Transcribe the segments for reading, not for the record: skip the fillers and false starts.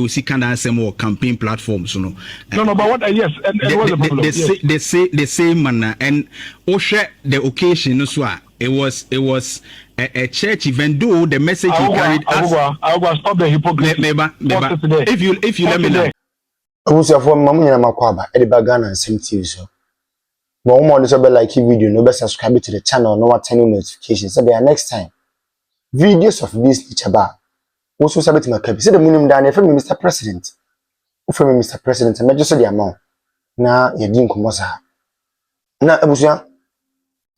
you see kind of more campaign platforms, No, but what? Yes, and what's the problem? The same manner, and share the occasion as well. It was a church event. Though the message he carried. I will stop the hypocrisy. If you let me know. Usia for mamu nyina makwaba e de baga na nsem TV so. But one more so be like video no be subscribe to the channel no turn notifications so be next time. Videos of this nature ba. Also sabe to makabi. Say the minimum dan for Mr. President. For Mr. President me just so the amount. Na ye di nkomo sa. Na abusia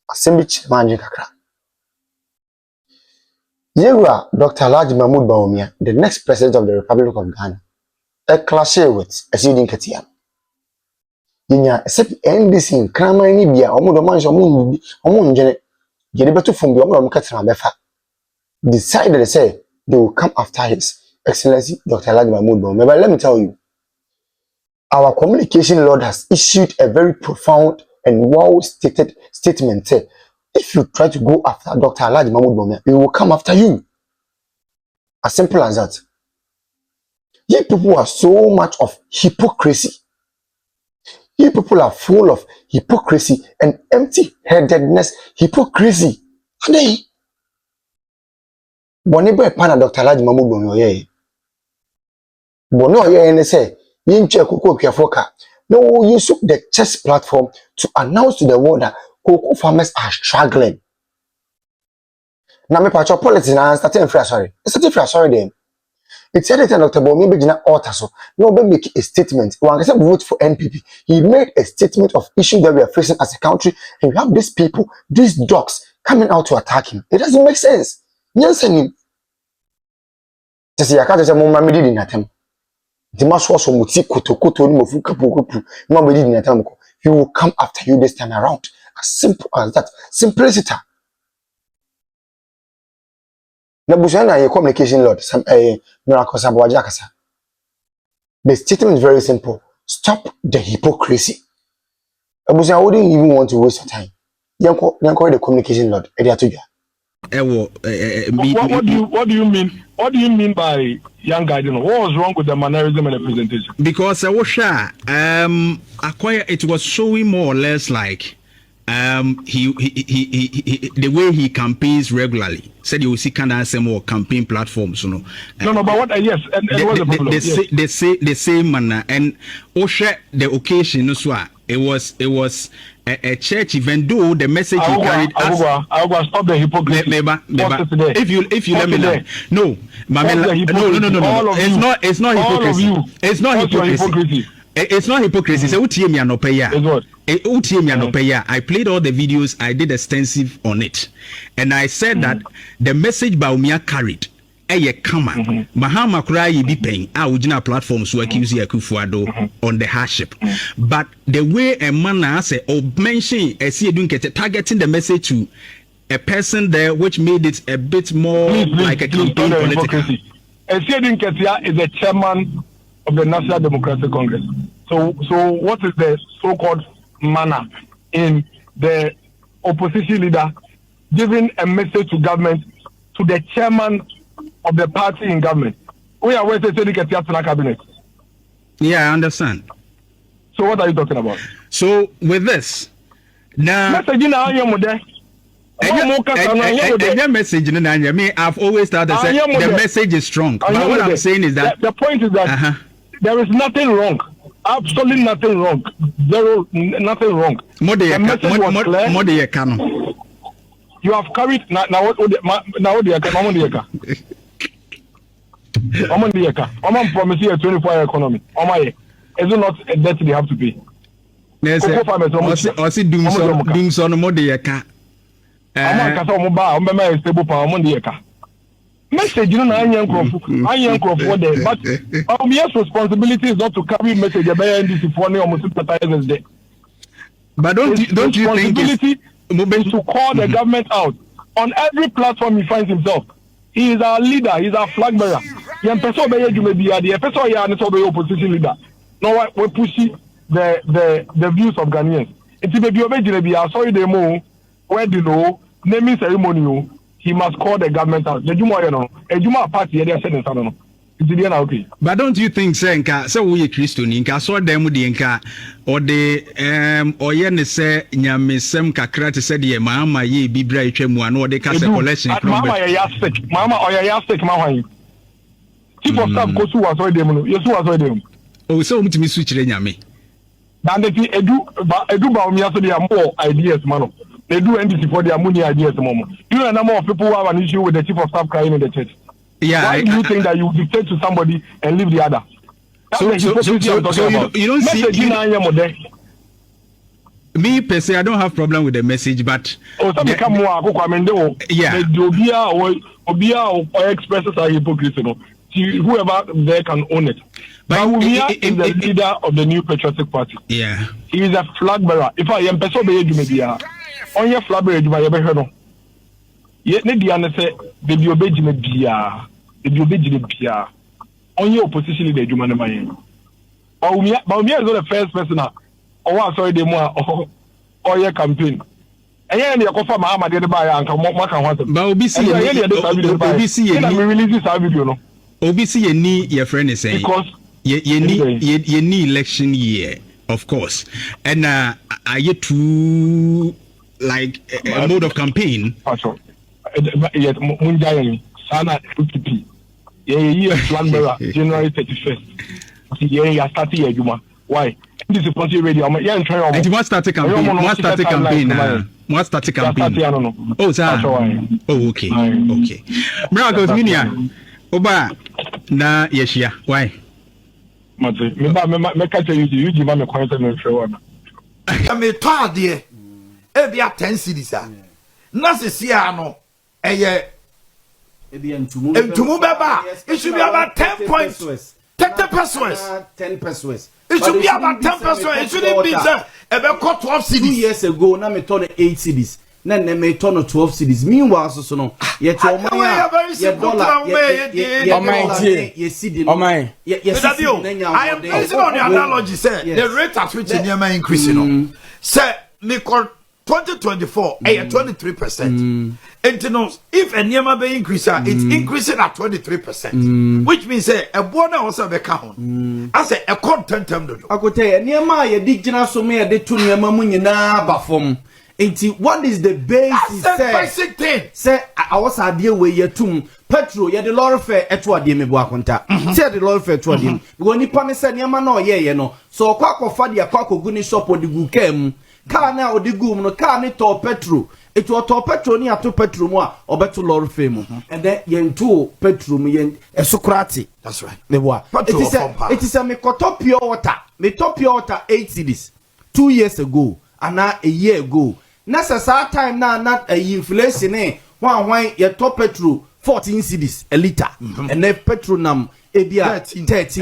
asembich manje kakra. Yewa Dr. Alhaji Mahmoud Bawumia, the next president of the Republic of Ghana. A clash with a student Katia. Yinya, except NDC, Krama Nibia, Omodo Manjo, Omon Janet, Gedibatu from the Omon Katana Befa. Decided to say they will come after His Excellency Dr. Alhaji Mahmoud Bawumia. But let me tell you, our communication lord has issued a very profound and well-stated statement. If you try to go after Dr. Alhaji Mahmoud Bawumia, he will come after you. As simple as that. You people are so much of hypocrisy. You people are full of hypocrisy and empty-headedness. Hypocrisy. Today, Bonnie Pana Dr. Alhaji Mahmoud Bawumia. Bono ye say, Yinche Koko Kiafoka. No, you took the chess platform to announce to the world that cocoa farmers are struggling. Now, me patch your politics and starting free sorry. Starting sorry then. It's said that Dr. Bawumia be na alter so. No, be make a statement. One can vote for NPP. He made a statement of issues that we are facing as a country, and we have these people, these dogs, coming out to attack him. It doesn't make sense. Nyansen. Just yaka say mo mamidi di natem. The mass was so muti koto ni mofu kapu. No be di natem ko. He will come after you this time around. As simple as that. Simplicity. Na bushana ye communication lord some miracle Aboagye akasa. The statement is very simple. Stop the hypocrisy. Abushana wouldn't even want to waste your time. Yanko the communication lord. What do you mean? What do you mean by young guy? What was wrong with the mannerism and the presentation? Because it was showing more or less like he the way he campaigns regularly. Said you will see kind of more campaign platforms, No, but what? Yes, and what's the problem? The same manner, and share the occasion as well. It was a church event. Though the message he carried. I will stop the hypocrisy. If you let me know. No. It's not hypocrisy. It's not hypocrisy. It's not hypocrisy. It's what? I played all the videos. I did extensive on it, and I said that the message Bawumia carried. Mahama Kurai be paying our platforms who accuse Yakufuado on the hardship. But the way a man say or mention targeting the message to a person there, which made it a bit more like a campaign political. Ketia is the chairman of the National Democratic Congress. So what is the so-called manner in the opposition leader giving a message to government to the chairman of the party in government? We are waiting to get to the cabinet. Yeah, I understand. So what are you talking about? So with this, now I've always thought that the message is strong. But what I'm saying is that the point is that there is nothing wrong. Absolutely nothing wrong. Nothing wrong. The message was clear. You have carried now what promise you a 24-hour economy. Is it not a debt they have to pay? Message, you know, but yes, responsibility is not to carry message about NDC for almost 30 years day. But don't you think it's to call the government out on every platform he finds himself? He is our leader. He is our flag bearer. The opposition leader. No, we push the views of Ghanaians. It's maybe I saw the more where the law naming ceremony. He must call the government out. The Juma, Juma party, they are saying, Okay. But don't you think, Senka, so we Christian, Inca, saw them with the Inca, or the or yen say, Nyamisem Kakrat said, ye, Mama, ye be bright, one, or the castle collection. Mama, yastic, Mama, or yastic, Mama. Chief of staff goes to us or them, yes, was or them. Oh, so much me switch Yami. Then they do about me, so they are more ideas, man. They do NDC for their money ideas, Mama. You know, a number of people who have an issue with the chief of staff crying in the church. Yeah, why do you think that you dictate to somebody and leave the other? So you don't see me per se, I don't have problem with the message, but yeah, or expresses are hypocrisy. Whoever there can own it. But Umia is the leader of the New Patriotic Party. Yeah, he is a flag bearer. If I am person be media, on your flag bearer, you ever heard of? Yet, Nidiana say, the Obejime Bia. The Obejime Bia. On your opposition leader, you man. Baumia is not the first person. Oh, sorry, the more or your campaign. And then you confirm Muhammad the buyer and come back and want to. But OBC, release this video, no. OBC, you need your friend is saying because you need election year, of course, and are you too like a mode of campaign? Yet Munjay Sana UTP. Yeah, flag bearer January 31st. Yeah, starting a Juma. Why? This is Ponty Radio. Yeah, and try. And you want start a campaign? Want start a campaign? Want start a campaign? Oh, sir. Oh, okay. Okay. Miracles, Minia. Oba na yeshia. Why? Mate, me catch you give me quiet and show one. Me told you. E be 10 cities ah. Na se sia no. Eye Entumu beba. It should be about 10 points. 30 pesos. 10 pesos. It should be about 10 pesos. It shouldn't be there. About 12 cities. 2 years ago, now me turn 8 cities. Then me turn 12 cities. Meanwhile, so no. Yet your money, your dollar, I am basing on the analogy. Say the rate at which Nyama increasing. Say me call 2024 23%. And you know, if a Nyama be increase, it's increasing at 23%. Which means say a bona also be count. I say a content term do. I could tell you Nyama ye digina so me de to Nyama mu nyina ba fom. What is the basis? That's the basic thing. Say I was idea where you tum petrol ye the lorry fare eto ade me bo akonta. Say the lorry fare eto ade. Because nipa me say Nyama no ye no. So kwa kofa de kwa kogu ni shop odigu kam. Car na odigu no car ni to petrol. It was to petrol ni ato petrol mu a obeto lorry fare mu. And then yen to petrol mu yen esokrati. That's right. Me boa. It is a me koto pure water. Me top pure water 8 cedis 2 years ago and now a year ago. Necessary time now not a inflation one your top petrol 14 cedis a liter and then petrol nam ebia 13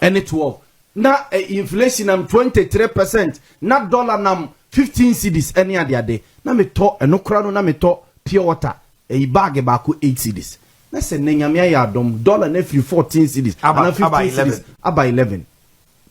and 12 now inflation nam 23% not dollar nam 15 cedis any other day na me to no crano na me to pure water a bag baako 8 cedis na se nyame ya dom dollar na free 14 cedis and 15 cedis about 11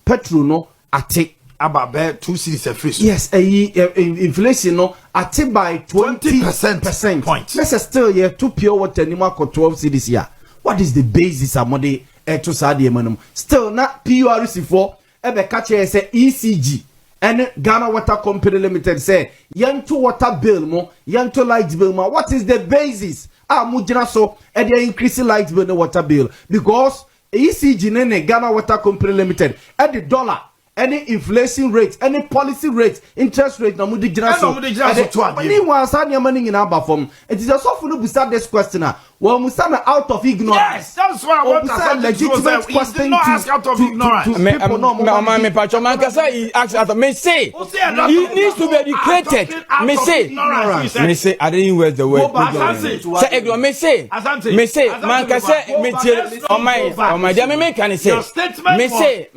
petrol no ate about 2 cities a free. Yes, inflation no at by 20%. Point. Let's still here 2 pure water anymore 12 cities here. What is the basis of money to Saudi Manum? Still not PURC for ebe catch say ECG and Ghana Water Company Limited say yanto water bill mo yanto light bill mo. What is the basis? Mujina so and they increasing light bill and water bill because ECG nene Ghana Water Company Limited at the dollar. Any inflation rate, any policy rate, interest rate, no mudi jinaso. Anyone sani money in our form. It is also for you to this question. Well, Musana out of ignorance. Yes, that's why I want to say legitimate question. Not ask out of ignorance. He asked out of me say he needs to be educated. Me say I didn't use the word ignorance. Say ignorance. Me say Mankasa me on my dear me can say me say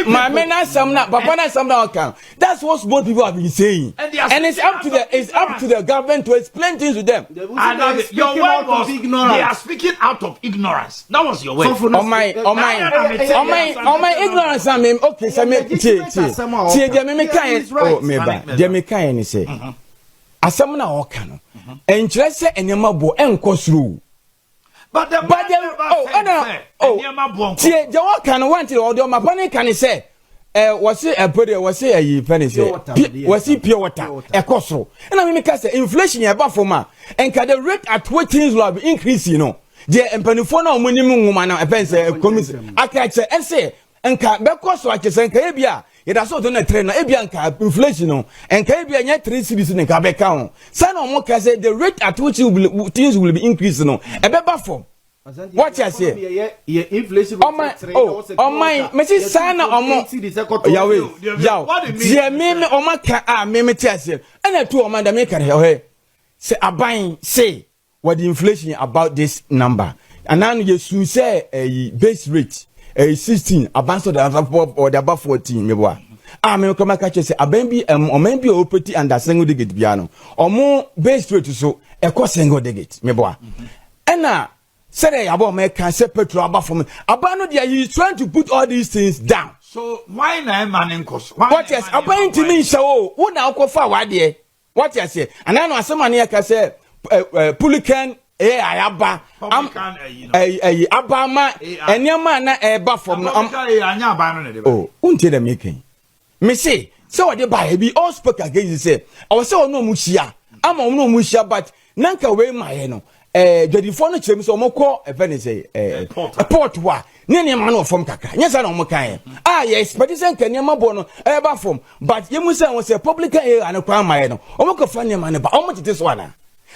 my men are some not but when I some now can. That's what most people have been saying. And it's up to the government to explain things to them. Your word was ignorance. They are speaking out of ignorance. That was your way. On my ignorance, I mean, okay, so me say, asamna okano. Interest and your mabo and cosru. But the tie jawa kan want to order my pony can say was it a put was it a penny say was it pure water a costo and I mean because inflation about for ma and can the rate at what things will increase the empanifona minimum woman a penny commission I can say and say and can because what you say Caribbean it has also a trainer Ebianca inflation and Caribbean yet 3 cities in Quebec. Son of Moka said the rate at which things will be increasing a better form. What I say? Inflation. Oh my, Mrs. Sana or more. Yahweh, dear Mimi or Maka, Mimi Tessie, and a 2 of Madame Maker. Say, I buying, say what the inflation about this number. And now you should say a base rate, a 16, advance of the above or the above 14. I may come catch say a baby or maybe operating under single digit piano or more base rate so a cost single digit. And now. Say about make can say petrol about for me. Abano dia he is trying to put all these things down. So why na man in cost? What yes, about to me so who now go for what there? What you say? And I know somebody can say Pulican ayaba abama enyama na eba from oh until the making. Me say so what they buy be all spoke against say I was say no mushia. I'm no mushia but nanka we my no. The phone chim so moko e say a port wa ne man of from kaka yes na mo kan yes but this can ma bo no e ba from but you must say was a public area and kwa my no o moko fa ne man ba o mo tete so na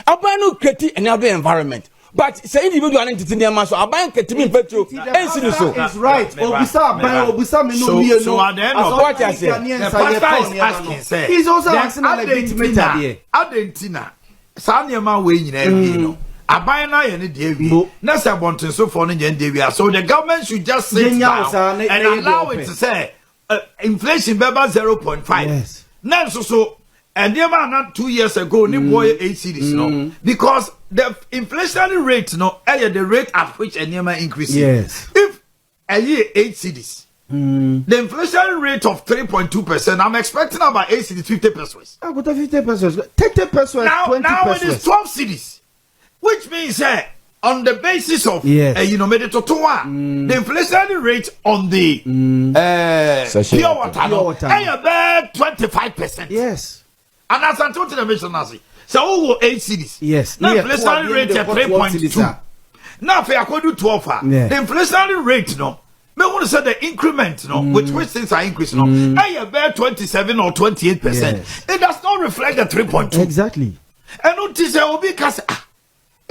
abanu kreti another environment but say individual entity ne ma so aban kreti petro ensi so is right obisa me no me so at the end of what I say the pastor is asking say he's also asking a legitimate idea adentina sa ne ma we nyina bi no Abayana yene dewi. Na se bonten so for no yen dewi. So the government should just sit down and allow it to say inflation beba 0.5. Yes. Now so and never not 2 years ago ni boy 8 cities no because the inflationary rate no the rate at which a never increase. Yes. If a year 8 cities the inflation rate of 3.2%, I'm expecting about 8 cities 50 pesos. About 50 pesos. 30 pesos. Now 20 pesos. It is 12 cities. Which means on the basis of the inflation rate on the pure water, about 25%. Yes. And as I told you the mission, so 8 cities. Yes. Now inflation rate at 3.2. Now if I could do 12, the inflation rate no. Me want to say the increment with which things are increasing about 27 or 28%. Yes. It does not reflect the 3.2. Exactly. And notice there will be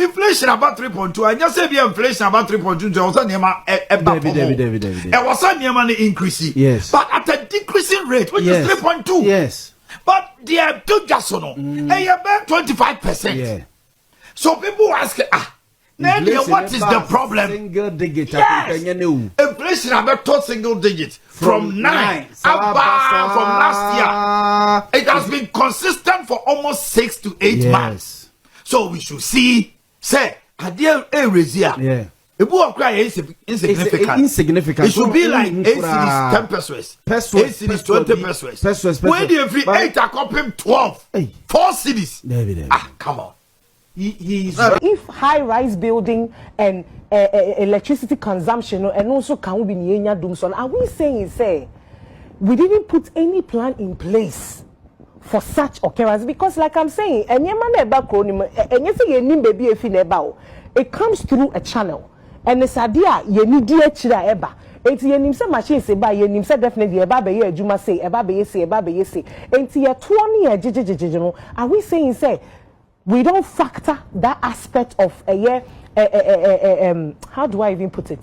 inflation about 3.2. I just say be inflation about 3.2. There was a David. It was a near increasing. Yes. But at a decreasing rate, which is 3.2. Yes. But they are D0gs about 25%. Yeah. So people ask, what is the problem? Single digit. Yes. Inflation about 2 single digits from 9 from last year. It has been consistent for almost 6 to 8 months. So we should see. Say, Adia Erezia. Yeah. A book cry is insignificant. It should be like 8 cities, 10 pesos. 8 cities, 20 pesos. Where do you feel 8 are copying 12? 4 cities. Come on. If high-rise building and electricity consumption and also can be near Doomson, are we saying we didn't put any plan in place for such occurrence? Because like I'm saying, it comes through a channel and it's idea you need eba. Enti yenim se machine se ba yenim se definitely eba be ye adwuma say eba be say enti ye to ne ye jejejeje no. Are we saying we don't factor that aspect of a year how do I even put it?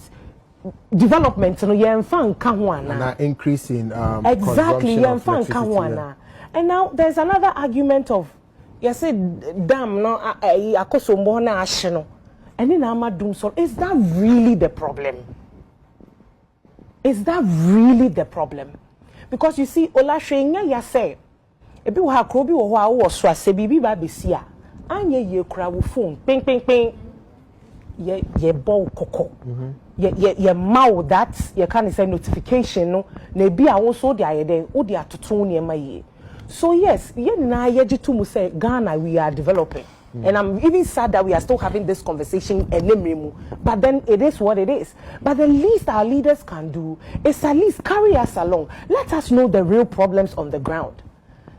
Development no ye mfa nka ho ana increase in exactly ye mfa nka ho ana. And now there's another argument of you said dam no akosombo na ahye no ene na amadum so. Is that really the problem? Is that really the problem? Because you see Olashenya ya say ebi wo ha kro bi wo ho a wo so ase bibi ba besia anye ye kura wo phone ping ping ping ye ball koko ye maw that ye can say notification no na bi a wo so de ayede wo de atoto ne ma ye. So yes ye na ye jitu mu say Ghana we are developing And I'm even sad that we are still having this conversation. But then it is what it is. But the least our leaders can do is at least carry us along. Let us know the real problems on the ground.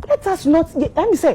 Let us not. Let me say.